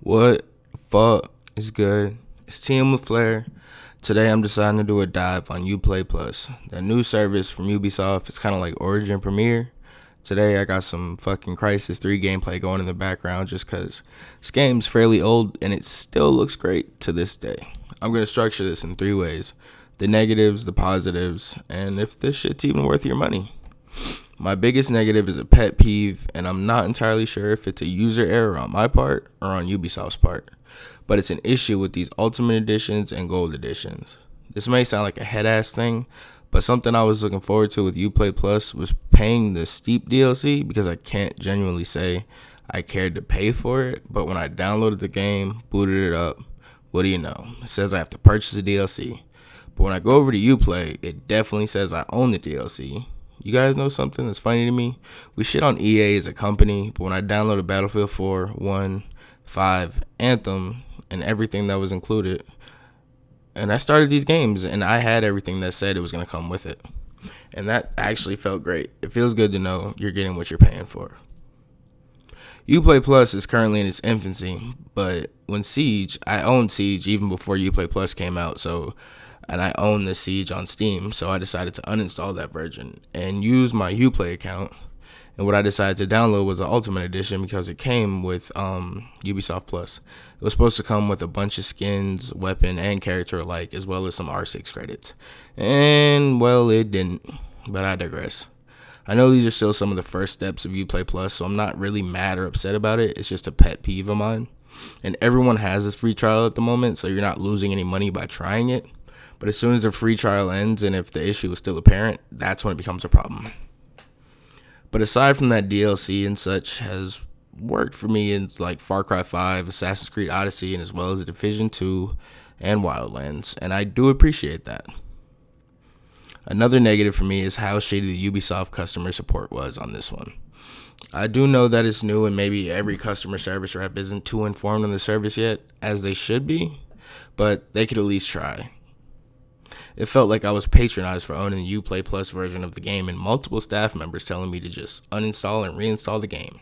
What fuck is good? It's Team with Flair. Today I'm deciding to do a dive on UPlay Plus, that new service from Ubisoft. It's kind of like Origin Premiere. Today I got some fucking Crisis 3 gameplay going in the background just because this game's fairly old and it still looks great to this day. I'm going to structure this in three ways: the negatives, the positives, and if this shit's even worth your money. My biggest negative is a pet peeve, and I'm not entirely sure if it's a user error on my part or on Ubisoft's part, but it's an issue with these Ultimate Editions and Gold Editions. This may sound like a head-ass thing, but something I was looking forward to with Uplay Plus was paying the steep DLC because I can't genuinely say I cared to pay for it, but when I downloaded the game, booted it up, what do you know? It says I have to purchase the DLC. But when I go over to Uplay, it definitely says I own the DLC. You guys know something that's funny to me? We shit on EA as a company, but when I downloaded Battlefield 4, 1, 5, Anthem, and everything that was included, and I started these games, and I had everything that said it was going to come with it. And that actually felt great. It feels good to know you're getting what you're paying for. Uplay Plus is currently in its infancy, but I owned Siege even before Uplay Plus came out, and I own the Siege on Steam, so I decided to uninstall that version and use my Uplay account. And what I decided to download was the Ultimate Edition because it came with Ubisoft Plus. It was supposed to come with a bunch of skins, weapon, and character alike, as well as some R6 credits. And, well, it didn't, but I digress. I know these are still some of the first steps of Uplay Plus, so I'm not really mad or upset about it. It's just a pet peeve of mine. And everyone has this free trial at the moment, so you're not losing any money by trying it. But as soon as the free trial ends and if the issue is still apparent, that's when it becomes a problem. But aside from that, DLC and such has worked for me in like Far Cry 5, Assassin's Creed Odyssey, and as well as Division 2 and Wildlands, and I do appreciate that. Another negative for me is how shady the Ubisoft customer support was on this one. I do know that it's new and maybe every customer service rep isn't too informed on the service yet, as they should be, but they could at least try. It felt like I was patronized for owning the Uplay Plus version of the game and multiple staff members telling me to just uninstall and reinstall the game.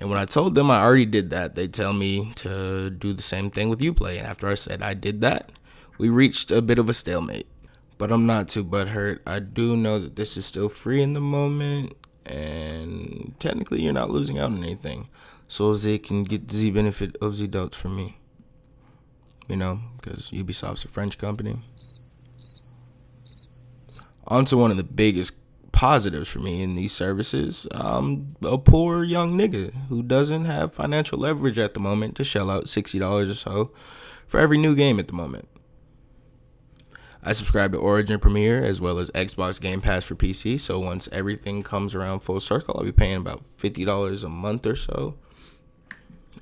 And when I told them I already did that, they tell me to do the same thing with Uplay. And after I said I did that, we reached a bit of a stalemate. But I'm not too butthurt. I do know that this is still free in the moment, and technically you're not losing out on anything. So they can get the benefit of the doubt from me. Because Ubisoft's a French company. On to one of the biggest positives for me in these services. I'm a poor young nigga who doesn't have financial leverage at the moment to shell out $60 or so for every new game at the moment. I subscribe to Origin Premiere as well as Xbox Game Pass for PC, so once everything comes around full circle, I'll be paying about $50 a month or so.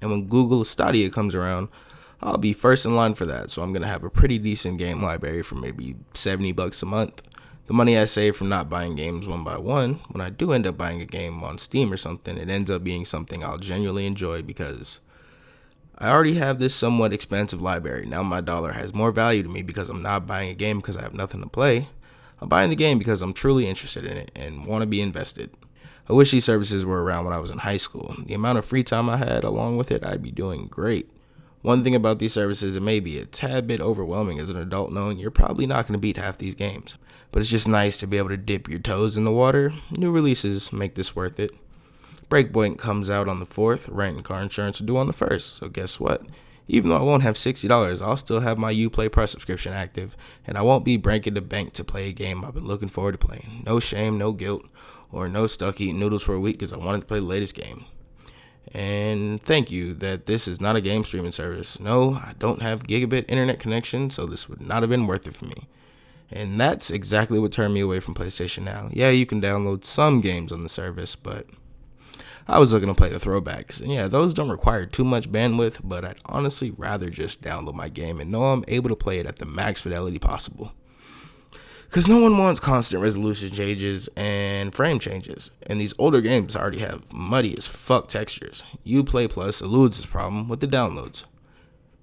And when Google Stadia comes around, I'll be first in line for that, so I'm going to have a pretty decent game library for maybe $70 a month. The money I save from not buying games one by one, when I do end up buying a game on Steam or something, it ends up being something I'll genuinely enjoy because I already have this somewhat expansive library. Now my dollar has more value to me because I'm not buying a game because I have nothing to play. I'm buying the game because I'm truly interested in it and want to be invested. I wish these services were around when I was in high school. The amount of free time I had along with it, I'd be doing great. One thing about these services, it may be a tad bit overwhelming as an adult knowing you're probably not going to beat half these games. But it's just nice to be able to dip your toes in the water. New releases make this worth it. Breakpoint comes out on the 4th, rent and car insurance are due on the 1st. So guess what? Even though I won't have $60, I'll still have my Uplay Plus subscription active, and I won't be breaking the bank to play a game I've been looking forward to playing. No shame, no guilt, or no stuck eating noodles for a week because I wanted to play the latest game. And thank you that this is not a game streaming service. No, I don't have gigabit internet connection, so this would not have been worth it for me. And that's exactly what turned me away from PlayStation Now. Yeah, you can download some games on the service, but I was looking to play the throwbacks. And yeah, those don't require too much bandwidth, but I'd honestly rather just download my game and know I'm able to play it at the max fidelity possible. Because no one wants constant resolution changes and frame changes. And these older games already have muddy as fuck textures. Uplay Plus eludes this problem with the downloads.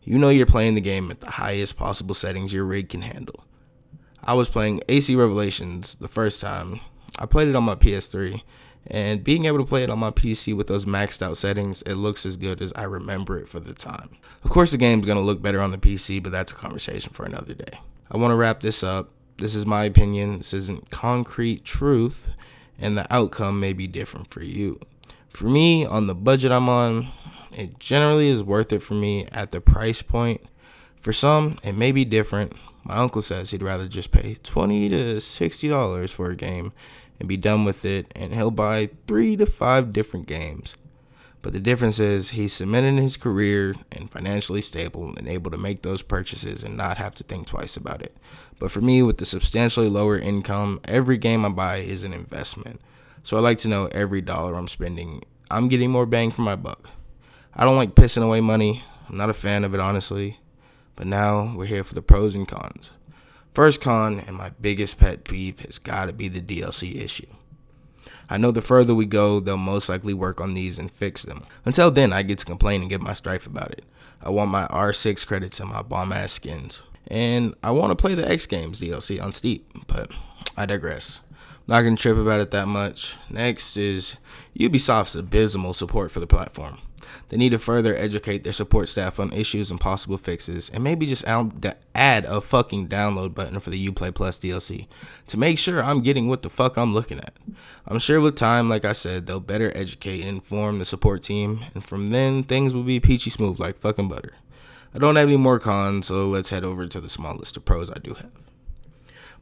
You know you're playing the game at the highest possible settings your rig can handle. I was playing AC Revelations the first time. I played it on my PS3, And being able to play it on my PC with those maxed out settings, it looks as good as I remember it for the time. Of course, the game's going to look better on the PC, but that's a conversation for another day. I want to wrap this up. This is my opinion. This isn't concrete truth, and the outcome may be different for you. For me, on the budget I'm on, it generally is worth it for me at the price point. For some, it may be different. My uncle says he'd rather just pay $20 to $60 for a game and be done with it, and he'll buy 3 to 5 different games. But the difference is he's cemented in his career and financially stable and able to make those purchases and not have to think twice about it. But for me, with the substantially lower income, every game I buy is an investment. So I like to know every dollar I'm spending, I'm getting more bang for my buck. I don't like pissing away money. I'm not a fan of it, honestly. But now we're here for the pros and cons. First con, and my biggest pet peeve, has got to be the DLC issue. I know the further we go, they'll most likely work on these and fix them. Until then, I get to complain and get my strife about it. I want my R6 credits and my bomb-ass skins. And I want to play the X Games DLC on Steam, but I digress. I'm not going to trip about it that much. Next is Ubisoft's abysmal support for the platform. They need to further educate their support staff on issues and possible fixes, and maybe just add a fucking download button for the UPlay Plus DLC to make sure I'm getting what the fuck I'm looking at. I'm sure with time, like I said, they'll better educate and inform the support team, and from then, things will be peachy smooth like fucking butter. I don't have any more cons, so let's head over to the small list of pros I do have.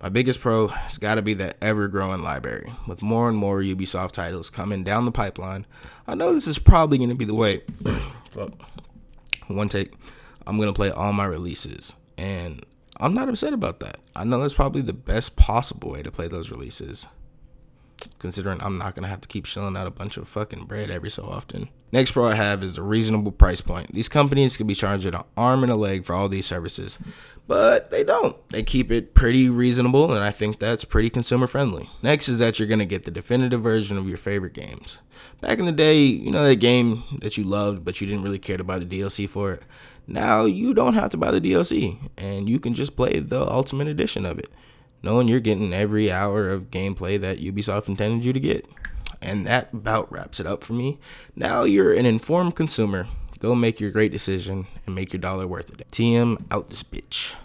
My biggest pro has got to be the ever-growing library. With more and more Ubisoft titles coming down the pipeline, I know this is probably going to be the way. Fuck. One take. I'm going to play all my releases, and I'm not upset about that. I know that's probably the best possible way to play those releases, considering I'm not going to have to keep shelling out a bunch of fucking bread every so often. Next pro I have is a reasonable price point. These companies can be charging an arm and a leg for all these services, but they don't. They keep it pretty reasonable, and I think that's pretty consumer friendly. Next is that you're going to get the definitive version of your favorite games. Back in the day, you know that game that you loved, but you didn't really care to buy the DLC for it? Now you don't have to buy the DLC, and you can just play the ultimate edition of it, knowing you're getting every hour of gameplay that Ubisoft intended you to get. And that about wraps it up for me. Now you're an informed consumer. Go make your great decision and make your dollar worth it. TM out this bitch.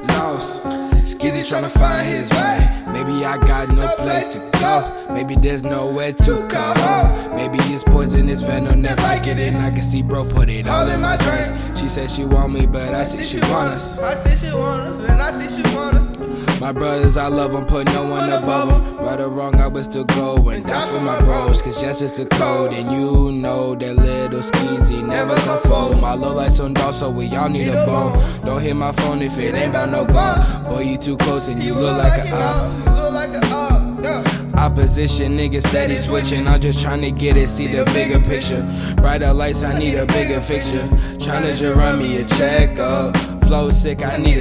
Lost, Skeezy tryna find his way. Maybe I got no place to go. Maybe there's nowhere to go home. Maybe it's poison, it's venom, never get it. I can see bro put it all in my drinks. She said she want me, but I see she want us. I see she want us, and I see she want us. My brothers, I love them, put no one above them. Right or wrong, I would still go and die for my bros, cause yes, it's the code. And you know that little Skeezy never gon' fold. My low lights on dog, so we all need a bone. Don't hit my phone if it ain't about no gun. Boy, you too close and you look like an opposition, niggas steady switching. I'm just trying to get it, see the bigger picture. Brighter lights, I need a bigger fixture. Trying to just run me a check up. Flow sick, I need